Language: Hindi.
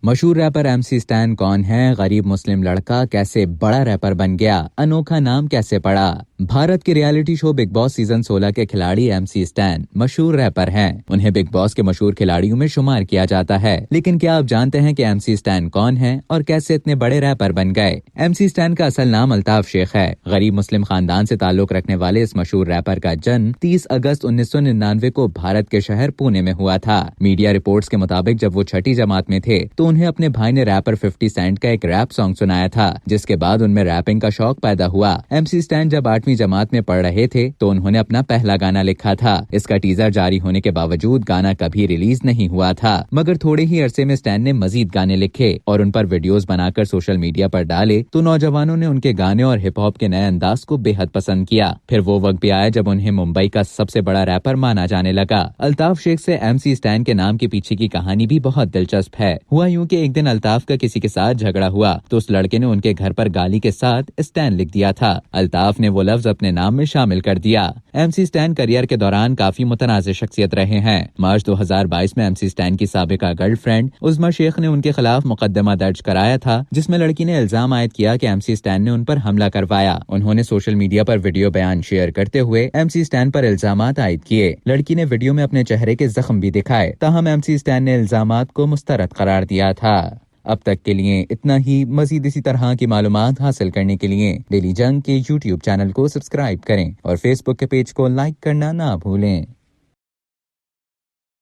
मशहूर रैपर एमसी स्टैन कौन है? गरीब मुस्लिम लड़का कैसे बड़ा रैपर बन गया? अनोखा नाम कैसे पड़ा? भारत के reality show big boss season 16 के खिलाड़ी एमसी स्टैन मशहूर रैपर हैं। उन्हें बिग बॉस के मशहूर खिलाड़ियों में शुमार किया जाता है। लेकिन क्या आप जानते हैं कि एमसी स्टैन कौन है और कैसे इतने बड़े रैपर बन गए? एमसी स्टैन का असल नाम अल्ताफ शेख है। गरीब मुस्लिम खानदान से ताल्लुक रखने वाले इस मशहूर रैपर का जन्म 30 अगस्त 1999 को भारत के शहर पुणे में हुआ था। मीडिया रिपोर्ट्स के मुताबिक जब वो छठी जमात में थे तो उन्हें अपने भाई ने रैपर 50 सेंट का एक रैप सॉन्ग सुनाया था, जिसके बाद उनमें रैपिंग का शौक पैदा हुआ। एमसी स्टैन जब 8वीं जमात में पढ़ रहे थे तो उन्होंने अपना पहला गाना लिखा था। इसका टीजर जारी होने के बावजूद गाना कभी रिलीज नहीं हुआ था, मगर थोड़े ही अरसे में स्टैन ने मजीद गाने लिखे और उन पर वीडियोस बनाकर सोशल मीडिया पर डाले तो नौजवानों ने उनके गाने और हिप हॉप के नए अंदाज को बेहद पसंद किया। फिर वो वक्त भी आया जब उन्हें मुंबई का सबसे बड़ा रैपर माना जाने लगा। अल्ताफ शेख से एमसी स्टैन के नाम के पीछे की कहानी भी बहुत दिलचस्प है। हुआ यूं कि एक दिन अल्ताफ का किसी के साथ झगड़ा हुआ तो उस लड़के ने उनके घर पर गाली के साथ स्टैन लिख दिया था। अल्ताफ ने वो लफ्ज अपने नाम में शामिल कर दिया। एमसी स्टैन करियर के दौरान काफी मुतनाज़ शख्सियत रहे हैं। मार्च 2022 में एमसी स्टैन की साबिका गर्लफ्रेंड उज़्मा शेख ने उनके खिलाफ मुकदमा दर्ज कराया था, जिसमें लड़की ने इल्जाम आयद किया कि एमसी स्टैन ने उन पर हमला करवाया। उन्होंने सोशल मीडिया पर वीडियो बयान शेयर करते हुए एमसी स्टैन पर इल्जामात आयद किए। लड़की ने वीडियो में अपने चेहरे के जख्म भी दिखाए, ताहम एमसी स्टैन ने इल्जामात को मुस्तरद करार दिया था। अब तक के लिए इतना ही। मजीद इसी तरह की मालूमात हासिल करने के लिए डेली जंग के YouTube चैनल को सब्सक्राइब करें और फेसबुक के पेज को लाइक करना ना भूलें।